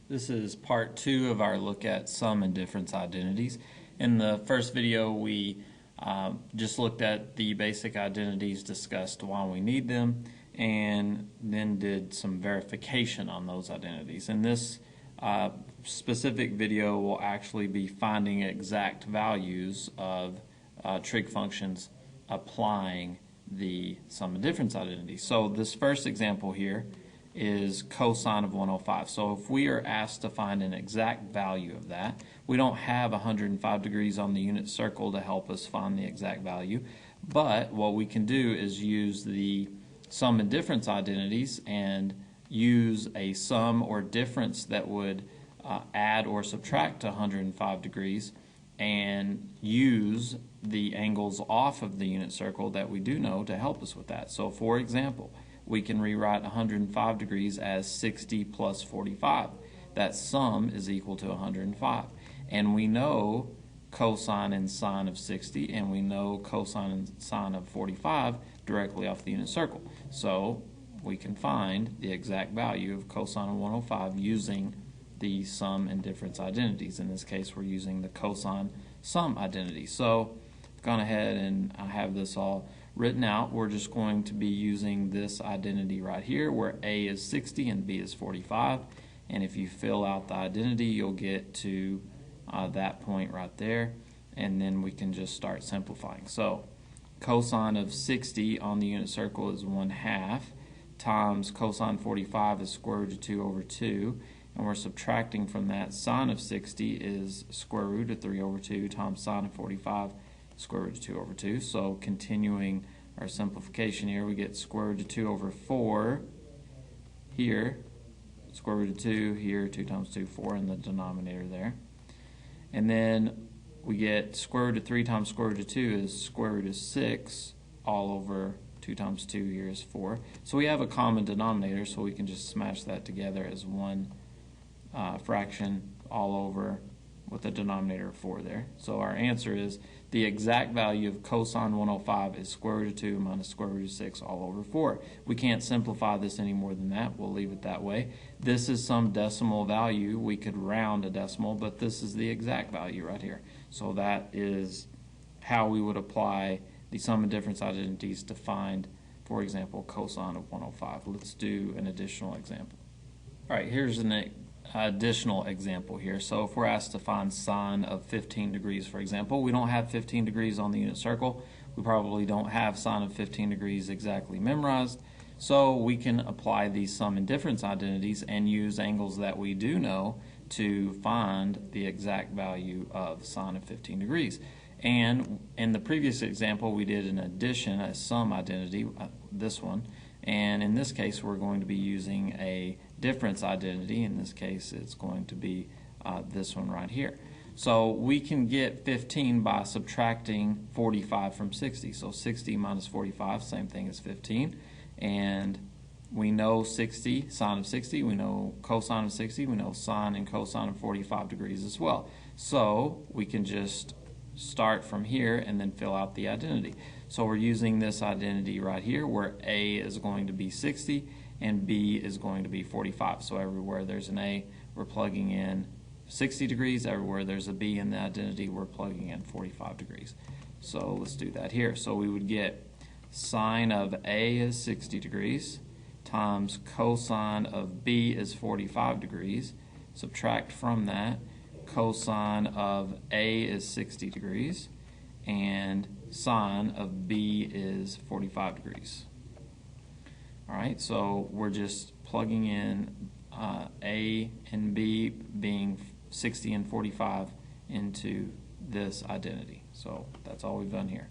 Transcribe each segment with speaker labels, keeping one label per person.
Speaker 1: This is part 2 of our look at sum and difference identities. In the first video we just looked at the basic identities, discussed why we need them, and then did some verification on those identities. In this specific video we'll actually be finding exact values of trig functions applying the sum and difference identity. So this first example here is cosine of 105. So if we are asked to find an exact value of that, we don't have 105 degrees on the unit circle to help us find the exact value, but what we can do is use the sum and difference identities and use a sum or difference that would add or subtract 105 degrees and use the angles off of the unit circle that we do know to help us with that. So for example, we can rewrite 105 degrees as 60 plus 45. That sum is equal to 105. And we know cosine and sine of 60, and we know cosine and sine of 45 directly off the unit circle. So we can find the exact value of cosine of 105 using the sum and difference identities. In this case, we're using the cosine sum identity. So I've gone ahead and I have this all written out. We're just going to be using this identity right here where A is 60 and B is 45, and if you fill out the identity you'll get to that point right there, and then we can just start simplifying. So cosine of 60 on the unit circle is 1/2 times cosine 45 is square root of 2 over 2, and we're subtracting from that. Sine of 60 is square root of 3 over 2 times sine of 45 square root of 2 over 2. So continuing our simplification here, we get square root of 2 over 4 here, square root of 2 here, 2 times 2, 4 in the denominator there. And then we get square root of 3 times square root of 2 is square root of 6 all over 2 times 2 here is 4. So we have a common denominator, so we can just smash that together as one fraction all over with a denominator of 4 there. So our answer is the exact value of cosine 105 is square root of 2 minus square root of 6 all over 4. We can't simplify this any more than that. We'll leave it that way. This is some decimal value. We could round a decimal, but this is the exact value right here. So that is how we would apply the sum and difference identities to find, for example, cosine of 105. Let's do an additional example. All right, here's an additional example here. So if we're asked to find sine of 15 degrees, for example, we don't have 15 degrees on the unit circle. We probably don't have sine of 15 degrees exactly memorized. So we can apply these sum and difference identities and use angles that we do know to find the exact value of sine of 15 degrees. And in the previous example we did an addition, a sum identity, this one, and in this case we're going to be using a difference identity. In this case it's going to be this one right here. So we can get 15 by subtracting 45 from 60. So 60 minus 45, same thing as 15. And we know 60, sine of 60, we know cosine of 60, we know sine and cosine of 45 degrees as well. So we can just start from here and then fill out the identity. So we're using this identity right here where A is going to be 60 and B is going to be 45. So everywhere there's an A, we're plugging in 60 degrees. Everywhere there's a B in the identity, we're plugging in 45 degrees. So let's do that here. So we would get sine of A is 60 degrees times cosine of B is 45 degrees. Subtract from that, cosine of A is 60 degrees and sine of B is 45 degrees. Alright, so we're just plugging in A and B being 60 and 45 into this identity. So that's all we've done here.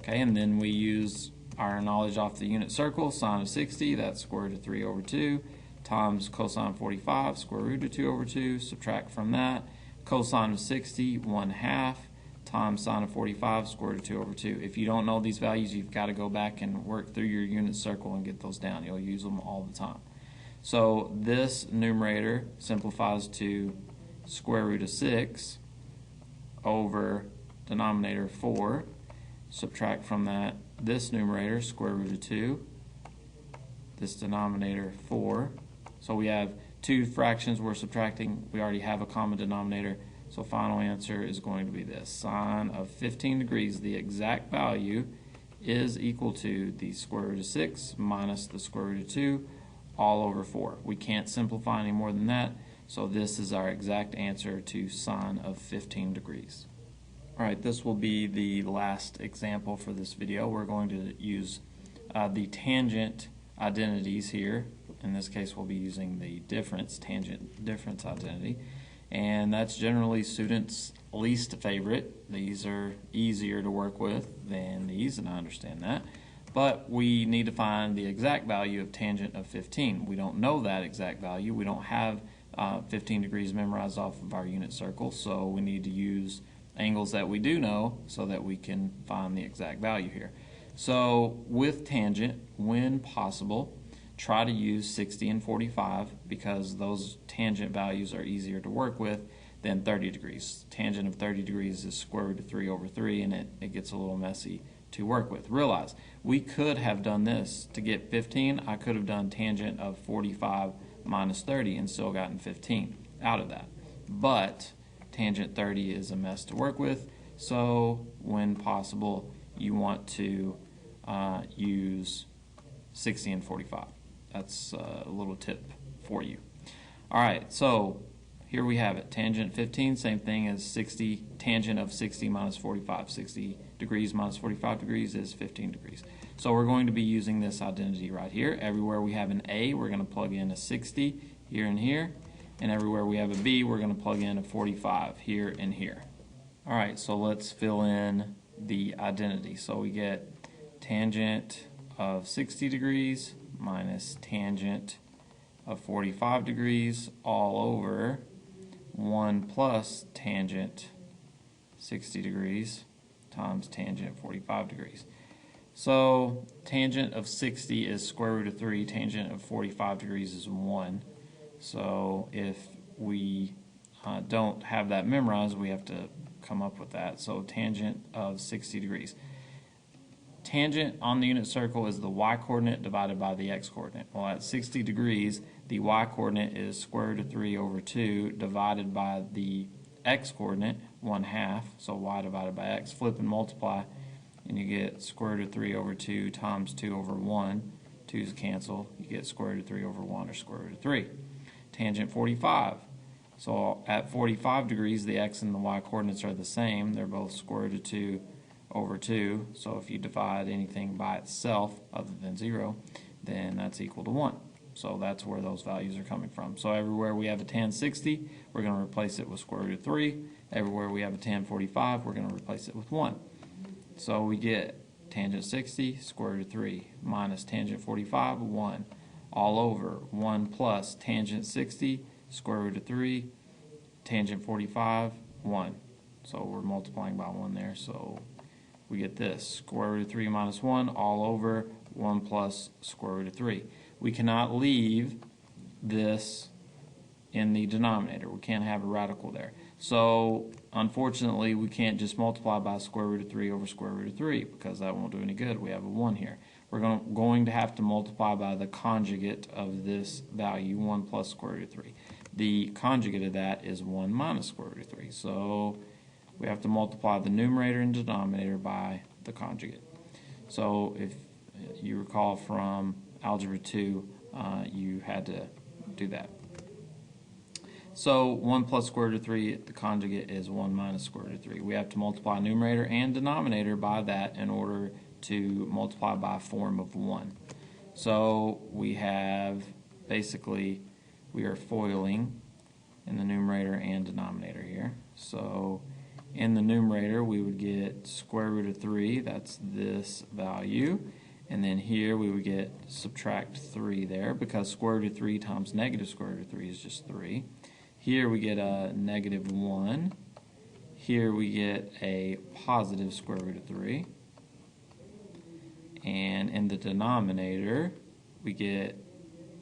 Speaker 1: Okay, and then we use our knowledge off the unit circle. Sine of 60, that's square root of 3 over 2 times cosine 45, square root of 2 over 2. Subtract from that, cosine of 60, 1/2 times sine of 45, square root of 2 over 2. If you don't know these values, you've got to go back and work through your unit circle and get those down. You'll use them all the time. So this numerator simplifies to square root of 6 over denominator 4. Subtract from that this numerator, square root of 2, this denominator 4. So we have two fractions we're subtracting, we already have a common denominator. So final answer is going to be this. Sine of 15 degrees, the exact value, is equal to the square root of 6 minus the square root of 2 all over 4. We can't simplify any more than that, so this is our exact answer to sine of 15 degrees. Alright, this will be the last example for this video. We're going to use the tangent identities here. In this case, we'll be using the tangent difference identity. And that's generally students' least favorite. These are easier to work with than these, and I understand that. But we need to find the exact value of tangent of 15. We don't know that exact value. We don't have 15 degrees memorized off of our unit circle, so we need to use angles that we do know so that we can find the exact value here. So with tangent, when possible, try to use 60 and 45 because those tangent values are easier to work with than 30 degrees. Tangent of 30 degrees is square root of 3 over 3, and it gets a little messy to work with. Realize, we could have done this. To get 15, I could have done tangent of 45 minus 30 and still gotten 15 out of that. But tangent 30 is a mess to work with, so when possible, you want to use 60 and 45. That's a little tip for you. Alright, so here we have it. Tangent 15, same thing as 60, tangent of 60 minus 45. 60 degrees minus 45 degrees is 15 degrees. So we're going to be using this identity right here. Everywhere we have an A, we're going to plug in a 60 here and here. And everywhere we have a B, we're going to plug in a 45 here and here. Alright, so let's fill in the identity. So we get tangent of 60 degrees minus tangent of 45 degrees all over 1 plus tangent 60 degrees times tangent 45 degrees. So tangent of 60 is square root of 3, tangent of 45 degrees is 1. So if we don't have that memorized, we have to come up with that. So tangent of 60 degrees. Tangent on the unit circle is the y-coordinate divided by the x-coordinate. Well, at 60 degrees, the y-coordinate is square root of 3 over 2 divided by the x-coordinate, 1/2, so y divided by x. Flip and multiply, and you get square root of 3 over 2 times 2 over 1. 2's cancel. You get square root of 3 over 1, or square root of 3. Tangent 45. So at 45 degrees, the x and the y coordinates are the same. They're both square root of 2 over 2. So if you divide anything by itself other than 0, then that's equal to 1. So that's where those values are coming from. So everywhere we have a tan 60, we're going to replace it with square root of 3. Everywhere we have a tan 45, we're going to replace it with 1. So we get tangent 60, square root of 3, minus tangent 45, 1. All over 1 plus tangent 60, square root of 3, tangent 45, 1. So we're multiplying by 1 there, so we get this, square root of 3 minus 1, all over 1 plus square root of 3. We cannot leave this in the denominator. We can't have a radical there. So unfortunately, we can't just multiply by square root of 3 over square root of 3 because that won't do any good. We have a 1 here. We're going to have to multiply by the conjugate of this value, 1 plus square root of 3. The conjugate of that is 1 minus square root of 3. So we have to multiply the numerator and denominator by the conjugate. So if you recall from Algebra 2, you had to do that. So 1 plus square root of 3, the conjugate is 1 minus square root of 3. We have to multiply numerator and denominator by that in order to multiply by a form of 1. So we have, basically, we are foiling in the numerator and denominator here. So in the numerator, we would get square root of 3, that's this value. And then here we would get subtract 3 there because square root of 3 times negative square root of 3 is just 3. Here we get a negative 1. Here we get a positive square root of 3. And in the denominator, we get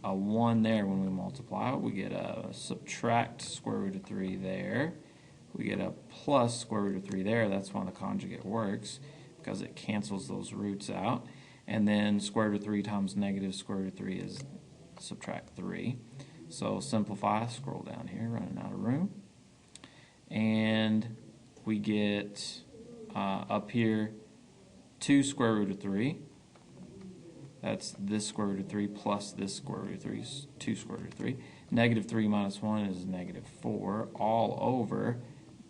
Speaker 1: a 1 there when we multiply. We get a subtract square root of 3 there. We get a plus square root of 3 there. That's why the conjugate works, because it cancels those roots out. And then square root of 3 times negative square root of 3 is subtract 3. So simplify, scroll down here, running out of room. And we get up here 2 square root of 3. That's this square root of 3 plus this square root of 3 is 2 square root of 3. Negative 3 minus 1 is negative 4 all over.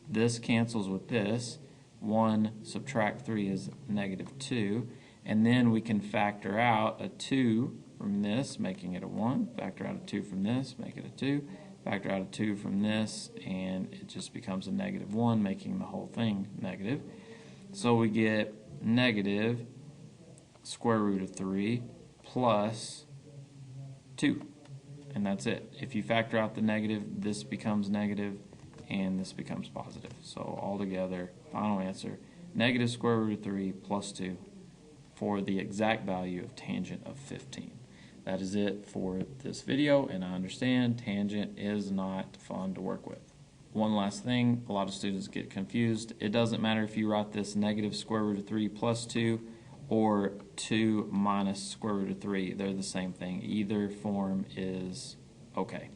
Speaker 1: This cancels with this. 1 subtract 3 is negative 2. And then we can factor out a 2 from this, making it a 1. Factor out a 2 from this, make it a 2. Factor out a 2 from this, and it just becomes a negative 1, making the whole thing negative. So we get negative square root of 3 plus 2. And that's it. If you factor out the negative, this becomes negative, and this becomes positive. So altogether, final answer, negative square root of 3 plus 2 for the exact value of tangent of 15. That is it for this video, and I understand tangent is not fun to work with. One last thing, a lot of students get confused. It doesn't matter if you write this negative square root of 3 plus 2 or 2 minus square root of 3. They're the same thing. Either form is okay.